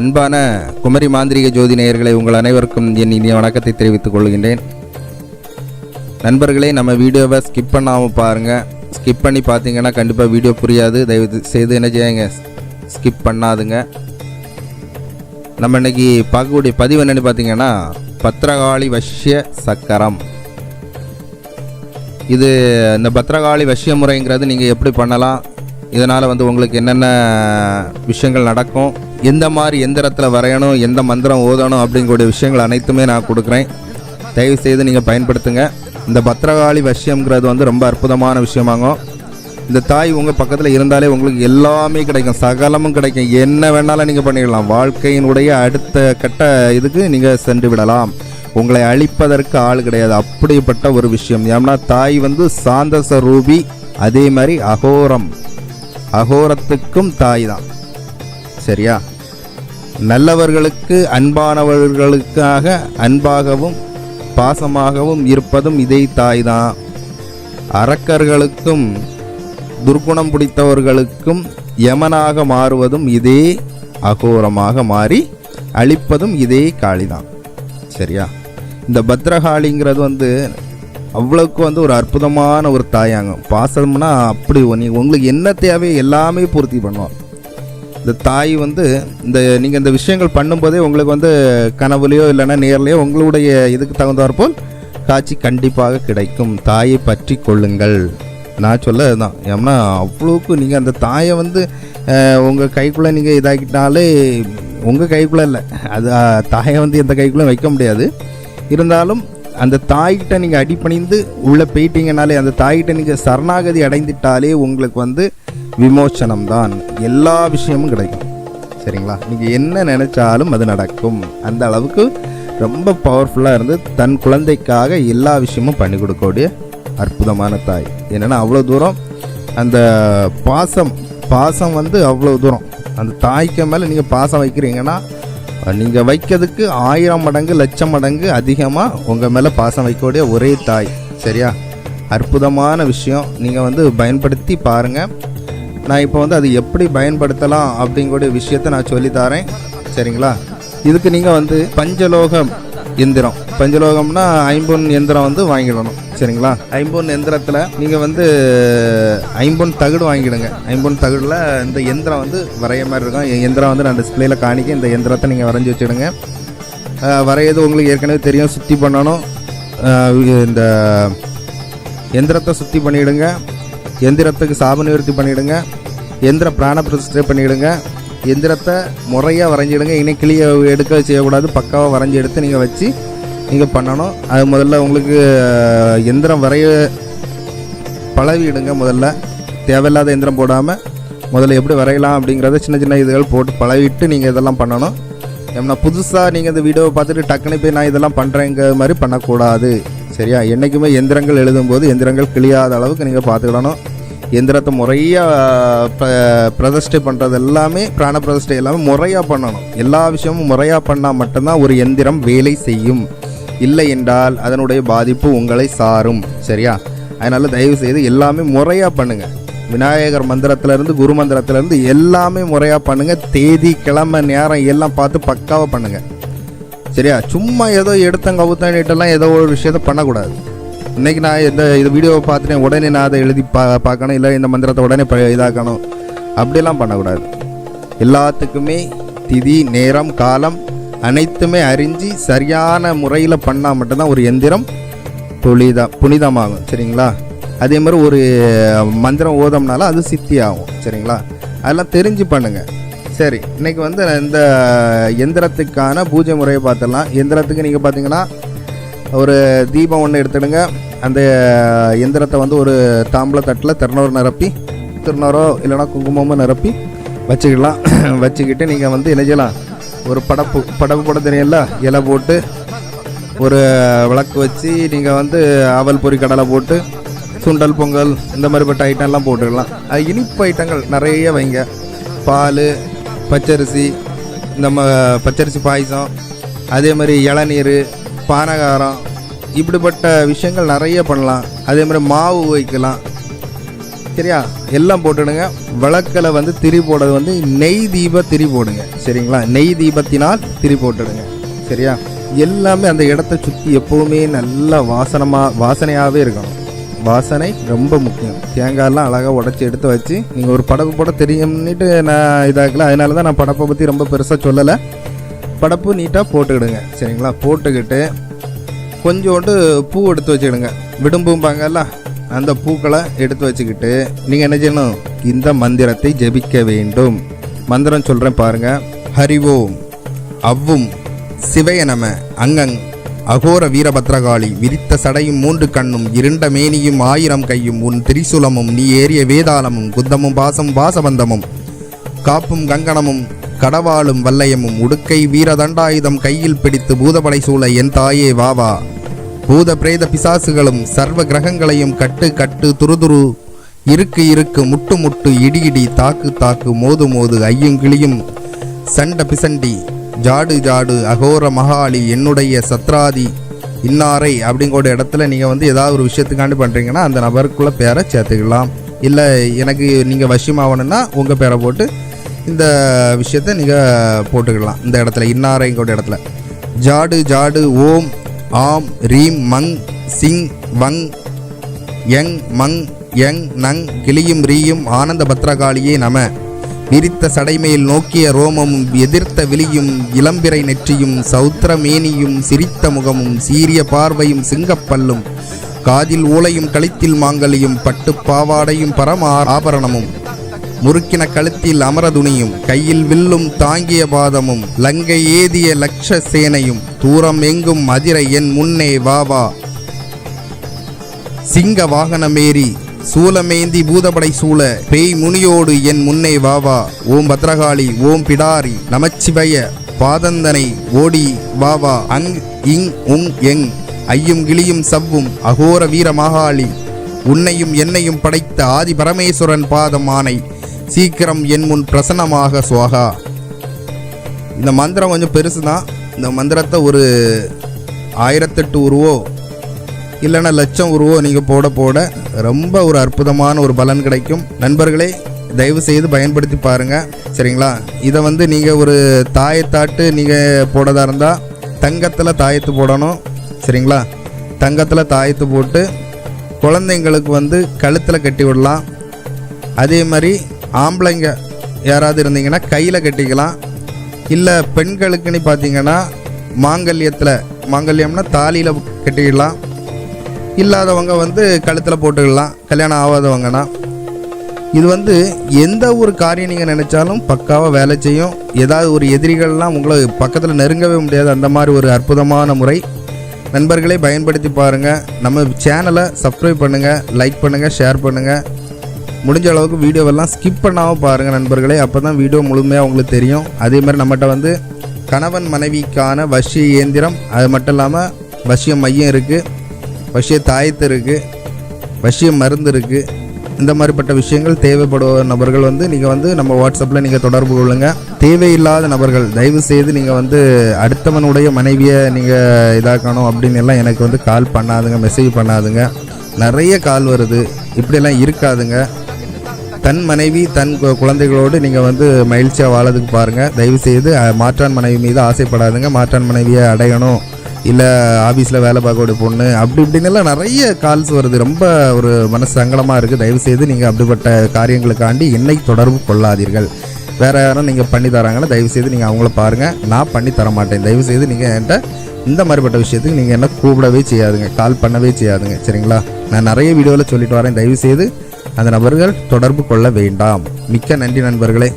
அன்பான குமரி மாந்திரிக ஜோதி நேயர்களை உங்கள் அனைவருக்கும் என் இனிய வணக்கத்தை தெரிவித்துக் கொள்கின்றேன். நண்பர்களே, நம்ம வீடியோவை ஸ்கிப் பண்ணாமல் பாருங்கள். ஸ்கிப் பண்ணி பார்த்தீங்கன்னா கண்டிப்பாக வீடியோ புரியாது. தயவு செய்து என்ன செய்யுங்க, ஸ்கிப் பண்ணாதுங்க. நம்ம இன்றைக்கி பார்க்கக்கூடிய பதிவு என்னென்னு பார்த்தீங்கன்னா பத்ரகாளி வஷ்ய சக்கரம். இது இந்த பத்ரகாளி வஷ்ய முறைங்கிறது நீங்கள் எப்படி பண்ணலாம், இதனால் உங்களுக்கு என்னென்ன விஷயங்கள் நடக்கும், எந்த மாதிரி எந்திரத்தில் வரையணும், எந்த மந்திரம் ஓதணும் அப்படிங்கக்கூடிய விஷயங்கள் அனைத்துமே நான் கொடுக்குறேன். தயவு செய்து நீங்கள் பயன்படுத்துங்க. இந்த பத்ரகாளி வஷ்யம்ங்கிறது ரொம்ப அற்புதமான விஷயமாகும். இந்த தாய் உங்கள் பக்கத்தில் இருந்தாலே உங்களுக்கு எல்லாமே கிடைக்கும், சகலமும் கிடைக்கும். என்ன வேணாலும் நீங்கள் பண்ணிடலாம். வாழ்க்கையினுடைய அடுத்த கட்ட இதுக்கு நீங்கள் சென்று விடலாம். உங்களை அழிப்பதற்கு ஆள் கிடையாது. அப்படிப்பட்ட ஒரு விஷயம். ஏன்னா தாய் சாந்த ஸ்வரூபி. அதே மாதிரி அகோரத்துக்கும் தாய் தான். சரியா? நல்லவர்களுக்கு அன்பானவர்களுக்காக அன்பாகவும் பாசமாகவும் இருப்பதும் இதே தாய் தான். அரக்கர்களுக்கும் துர்குணம் பிடித்தவர்களுக்கும் யமனாக மாறுவதும் இதே அகோரமாக மாறி அழிப்பதும் இதே காளி தான். சரியா? இந்த பத்ரகாளிங்கிறது அவ்வளவுக்கு ஒரு அற்புதமான ஒரு தாயாங்க. பாசம்னா அப்படி உங்களுக்கு என்ன தேவையோ எல்லாமே பூர்த்தி பண்ணுவோம். இந்த தாய் இந்த நீங்கள் இந்த விஷயங்கள் பண்ணும்போதே உங்களுக்கு கனவுலையோ இல்லைன்னா நேர்லையோ உங்களுடைய இதுக்கு தகுந்தாற்போல் காட்சி கண்டிப்பாக கிடைக்கும். தாயை பற்றி கொள்ளுங்கள். நான் சொல்ல தான். ஏன்னா அவ்வளோக்கு நீங்கள் அந்த தாயை உங்கள் கைக்குள்ளே நீங்கள் இதாக்கிட்டாலே உங்கள் கைக்குள்ளே இல்லை, அது தாயை எந்த கைக்குள்ளே வைக்க முடியாது. இருந்தாலும் அந்த தாய்கிட்ட நீங்கள் அடிப்பணிந்து உள்ளே போயிட்டீங்கனாலே, அந்த தாய்கிட்ட நீங்கள் சரணாகதி அடைந்துட்டாலே உங்களுக்கு விமோச்சனம் தான். எல்லா விஷயமும் கிடைக்கும். சரிங்களா? நீங்கள் என்ன நினச்சாலும் அது நடக்கும். அந்த அளவுக்கு ரொம்ப பவர்ஃபுல்லாக இருந்து தன் குழந்தைக்காக எல்லா விஷயமும் பண்ணி கொடுக்கக்கூடிய அற்புதமான தாய். என்னென்னா அவ்வளோ தூரம் அந்த பாசம் அவ்வளோ தூரம் அந்த தாய்க்கு மேலே நீங்கள் பாசம் வைக்கிறீங்கன்னா நீங்கள் வைக்கிறதுக்கு 1000 மடங்கு லட்சம் மடங்கு அதிகமாக உங்கள் மேலே பாசம் வைக்கக்கூடிய ஒரே தாய். சரியா? அற்புதமான விஷயம். நீங்கள் பயன்படுத்தி பாருங்கள். நான் இப்போ அது எப்படி பயன்படுத்தலாம் அப்படிங்கக்கூடிய விஷயத்த நான் சொல்லித்தரேன். சரிங்களா? இதுக்கு நீங்கள் பஞ்சலோகம் எந்திரம், பஞ்சலோகம்னா ஐம்பொன் எந்திரம் வாங்கிடணும். சரிங்களா? ஐம்பொன் எந்திரத்தில் நீங்கள் ஐம்பொன் தகடு வாங்கிடுங்க. ஐம்பொன் தகடில் இந்த எந்திரம் வரைய மாதிரி இருக்கும். எந்திரம் நான் டிஸ்பிளேயில் காணிக்க. இந்த எந்திரத்தை நீங்கள் வரைஞ்சி வச்சுடுங்க. வரையது உங்களுக்கு ஏற்கனவே தெரியும். சுத்தி பண்ணணும். இந்த எந்திரத்தை சுத்தி பண்ணிவிடுங்க. எந்திரத்துக்கு சாப நிவர்த்தி பண்ணிவிடுங்க. எந்திர பிராண பிரதிஷ்டை பண்ணிவிடுங்க. எந்திரத்தை முறையாக வரைஞ்சிடுங்க. இனி கிளியை எடுக்க செய்யக்கூடாது. பக்காவாக வரைஞ்சி எடுத்து நீங்கள் வச்சு நீங்கள் பண்ணணும். அது முதல்ல உங்களுக்கு எந்திரம் வரைய பழவிடுங்க. முதல்ல தேவையில்லாத எந்திரம் போடாமல் முதல்ல எப்படி வரையலாம் அப்படிங்கிறத சின்ன சின்ன இதுகள் போட்டு பழவிட்டு நீங்கள் இதெல்லாம் பண்ணணும். ஏன்னா புதுசாக நீங்கள் இந்த வீடியோவை பார்த்துட்டு டக்குனு போய் நான் இதெல்லாம் பண்ணுறேங்கிற மாதிரி பண்ணக்கூடாது. சரியா? என்றைக்குமே எந்திரங்கள் எழுதும்போது எந்திரங்கள் கிளியாத அளவுக்கு நீங்கள் பார்த்துக்கிடணும். எந்திரத்தை முறையாக பிரதிஷ்டை பண்ணுறது எல்லாமே, பிராண பிரதிஷ்டை எல்லாமே முறையாக பண்ணணும். எல்லா விஷயமும் முறையாக பண்ணால் மட்டும்தான் ஒரு எந்திரம் வேலை செய்யும். இல்லை என்றால் அதனுடைய பாதிப்பு உங்களை சாரும். சரியா? அதனால் தயவு செய்து எல்லாமே முறையாக பண்ணுங்கள். விநாயகர் மந்திரத்திலேருந்து குரு மந்திரத்திலேருந்து எல்லாமே முறையாக பண்ணுங்கள். தேதி, கிழமை, நேரம் எல்லாம் பார்த்து பக்காவாக பண்ணுங்கள். சரியா? சும்மா ஏதோ எடுத்தங்கவுத்தன்னுட்டெல்லாம் ஏதோ ஒரு விஷயத்த பண்ணக்கூடாது. இன்றைக்கி நான் இந்த வீடியோவை பார்த்துட்டேன் உடனே நான் அதை எழுதி பார்க்கணும், இல்லை இந்த மந்திரத்தை உடனே இதாக்கணும், அப்படியெல்லாம் பண்ணக்கூடாது. எல்லாத்துக்குமே திதி, நேரம், காலம் அனைத்துமே அறிஞ்சு சரியான முறையில் பண்ணால் மட்டும்தான் ஒரு எந்திரம் புனிதமாகும். சரிங்களா? அதே மாதிரி ஒரு மந்திரம் ஓதம்னாலும் அது சித்தி ஆகும். சரிங்களா? அதெல்லாம் தெரிஞ்சு பண்ணுங்கள். சரி, இன்றைக்கி இந்த எந்திரத்துக்கான பூஜை முறையை பார்த்துடலாம். எந்திரத்துக்கு நீங்கள் பார்த்தீங்கன்னா ஒரு தீபம் ஒன்று எடுத்துடுங்க. அந்த எந்திரத்தை ஒரு தாம்பூல தட்டில் திருநூறோ இல்லைனா குங்குமமோ நிரப்பி வச்சுக்கலாம். வச்சுக்கிட்டு நீங்கள் என்ன செய்யலாம், ஒரு படப்பு போட தெரியல, இலை போட்டு ஒரு விளக்கு வச்சு நீங்கள் அவல் பொரி கடலை போட்டு சுண்டல், பொங்கல் இந்த மாதிரிப்பட்ட ஐட்டம்லாம் போட்டுக்கலாம். அது இனிப்பு ஐட்டங்கள் நிறைய வைங்க. பால், பச்சரிசி, இந்த பச்சரிசி பாயசம், அதே மாதிரி இளநீர், பானகாரம், இப்படிப்பட்ட விஷயங்கள் நிறைய பண்ணலாம். அதே மாதிரி மாவு வைக்கலாம். சரியா? எல்லாம் போட்டுடுங்க. விளக்கில் வந்து திரி போடுறது வந்து நெய் தீப திரி போடுங்க. சரிங்களா? நெய் தீபத்தினால் திரி போட்டுடுங்க. சரியா? எல்லாமே அந்த இடத்த சுற்றி எப்போவுமே நல்லா வாசனையாகவே இருக்கணும். வாசனை ரொம்ப முக்கியம். தேங்காயெல்லாம் அழகாக உடச்சி எடுத்து வச்சு நீங்கள் ஒரு படப்பு போட தெரியும்னுட்டு நான் இதாக்கல. அதனால தான் நான் படப்பை பற்றி ரொம்ப பெருசாக சொல்லலை. படப்பு நீட்டாக போட்டுக்கிடுங்க. சரிங்களா? போட்டுக்கிட்டு கொஞ்சோண்டு பூ எடுத்து வச்சுக்கிடுங்க. விடும்பும்பாங்கல்ல, அந்த பூக்களை எடுத்து வச்சுக்கிட்டு நீங்கள் என்ன செய்யணும்? இந்த மந்திரத்தை ஜெபிக்க வேண்டும். மந்திரம் சொல்கிறேன் பாருங்கள். ஹரிவோம் அவ்வும் சிவய நம அங்கங் அகோர வீரபத்ரகாளி விரித்த சடையும் 3 கண்ணும் இருண்ட மேனியும் 1000 கையும் உன் திரிசூலமும் நீ ஏறிய வேதாளமும் குத்தமும் பாசம் வாசபந்தமும் காப்பும் கங்கணமும் கடவாளும் வல்லையமும் உடுக்கை வீரதண்டாயுதம் கையில் பிடித்து பூதபடை சூழ என் தாயே வாவா. பூத பிரேத பிசாசுகளும் சர்வ கிரகங்களையும் கட்டு துருதுரு இருக்கு முட்டு இடி தாக்கு மோது ஐயுங்கிளியும் சண்ட பிசண்டி ஜாடு அகோர மகாளி என்னுடைய சத்ராதி இன்னாரை அப்படிங்கிற இடத்துல நீங்கள் வந்து ஏதாவது ஒரு விஷயத்துக்காண்டி பண்ணுறீங்கன்னா அந்த நபருக்குள்ள பேரை சேர்த்துக்கலாம். இல்லை எனக்கு நீங்கள் வசியமாகணுன்னா உங்கள் பேரை போட்டு இந்த விஷயத்தை நீங்கள் போட்டுக்கலாம். இந்த இடத்துல இன்னாரைங்கோட இடத்துல ஜாடு ஓம் ஆம் ரீம் மங் சிங் வங் யங் மங் யங் நங் கிளியும் ரீயும் ஆனந்த பத்ரகாளியே நம. விரித்த சடைமேல் நோக்கிய ரோமமும் எதிர்த்த விழியும் இளம்பிறை நெற்றியும் சௌத்திர மேனியும் சிரித்த முகமும் சீரிய பார்வையும் சிங்கப்பல்லும் காதில் ஊளையும் கழுத்தில் மாங்கலியும் பட்டு பாவாடையும் பரம ஆபரணமும் முறுக்கின கழுத்தில் அமரதுணியும் கையில் வில்லும் தாங்கிய பாதமும் லங்கை ஏதிய லட்ச சேனையும் தூரம் எங்கும் அதிர என் முன்னே வாவா. சிங்க வாகனமேறி சூலமேந்தி பூதபடை சூழ பேய் முனியோடு என் முன்னே வாவா. ஓம் பத்ரகாளி ஓம் பிடாரி நமச்சிவய பாதந்தனை ஓடி வாவா. அங் இங் உங் எங் ஐயும் கிளியும் சவ்வும் அகோர வீர மகாளி உன்னையும் என்னையும் படைத்த ஆதி பரமேஸ்வரன் பாதம் ஆனை சீக்கிரம் என் முன் பிரசன்னமாக சுவாகா. இந்த மந்திரம் கொஞ்சம் பெருசு தான். இந்த மந்திரத்தை ஒரு 1008 உருவோ இல்லைன்னா 1,00,000 உருவோ நீங்கள் போட ரொம்ப ஒரு அற்புதமான ஒரு பலன் கிடைக்கும். நண்பர்களே, தயவு செய்து பயன்படுத்தி பாருங்கள். சரிங்களா? இதை வந்து நீங்கள் ஒரு தாயத்தாட்டு நீங்கள் போடதாக இருந்தால் தங்கத்தில் தாயத்து போடணும். சரிங்களா? தங்கத்தில் தாயத்து போட்டு குழந்தைங்களுக்கு வந்து கழுத்தில் கட்டி விடலாம். அதே மாதிரி ஆம்பளைங்க யாராவது இருந்தீங்கன்னா கையில் கட்டிக்கலாம். இல்லை பெண்களுக்குன்னு பார்த்தீங்கன்னா மாங்கல்யம்னா தாலியில் கட்டிக்கலாம். இல்லாதவங்க வந்து கழுத்தில் போட்டுக்கலாம், கல்யாணம் ஆகாதவங்கன்னா. இது வந்து எந்த ஒரு காரியம் நீங்கள் நினச்சாலும் பக்காவாக வேலை செய்யும். ஏதாவது ஒரு எதிரிகள்லாம் உங்களை பக்கத்தில் நெருங்கவே முடியாது. அந்த மாதிரி ஒரு அற்புதமான முறை. நண்பர்களே, பயன்படுத்தி பாருங்கள். நம்ம சேனலை சப்ஸ்கிரைப் பண்ணுங்கள், லைக் பண்ணுங்கள், ஷேர் பண்ணுங்கள். முடிஞ்ச அளவுக்கு வீடியோவெல்லாம் ஸ்கிப் பண்ணாமல் பாருங்கள் நண்பர்களே. அப்போ தான் வீடியோ முழுமையாக உங்களுக்கு தெரியும். அதே மாதிரி நம்மகிட்ட வந்து கணவன் மனைவிக்கான வசிய இயந்திரம், அது மட்டும் இல்லாமல் வசிய மையம் இருக்குது, வசிய தாயத்து இருக்குது, வசிய மருந்து இருக்குது. இந்த மாதிரிப்பட்ட விஷயங்கள் தேவைப்படுற நபர்கள் வந்து நீங்கள் வந்து நம்ம வாட்ஸ்அப்பில் நீங்கள் தொடர்பு கொள்ளுங்க. தேவையில்லாத நபர்கள் தயவு செய்து நீங்கள் வந்து அடுத்தவனுடைய மனைவியை நீங்கள் இதாக்கணும் அப்படின்னு எல்லாம் எனக்கு வந்து கால் பண்ணாதுங்க, மெசேஜ் பண்ணாதுங்க. நிறைய கால் வருது. இப்படியெல்லாம் இருக்காதுங்க. தன் மனைவி தன் குழந்தைகளோடு நீங்கள் வந்து மகிழ்ச்சியாக வாழறதுக்கு பாருங்கள். தயவுசெய்து மாற்றான் மனைவி மீது ஆசைப்படாதுங்க. மாற்றான் மனைவியை அடையணும், இல்லை ஆஃபீஸில் வேலை பார்க்கக்கூடிய பொண்ணு அப்படி இப்படின்னெல்லாம் நிறைய கால்ஸ் வருது. ரொம்ப ஒரு மனசு சங்கடமாக இருக்குது. தயவுசெய்து நீங்கள் அப்படிப்பட்ட காரியங்களுக்காண்டி என்னை தொடர்பு கொள்ளாதீர்கள். வேறு யாரும் நீங்கள் பண்ணி தராங்கன்னா தயவுசெய்து நீங்கள் அவங்கள பாருங்கள். நான் பண்ணி தர மாட்டேன். தயவுசெய்து நீங்கள் என்கிட்ட இந்த மாதிரிப்பட்ட விஷயத்துக்கு நீங்கள் என்ன கூப்பிடவே செய்யாதுங்க, கால் பண்ணவே செய்யாதுங்க. சரிங்களா? நான் நிறைய வீடியோவில் சொல்லிட்டு வரேன். தயவுசெய்து அந்த நபர்கள் தொடர்பு கொள்ள வேண்டாம். மிக்க நன்றி நண்பர்களே.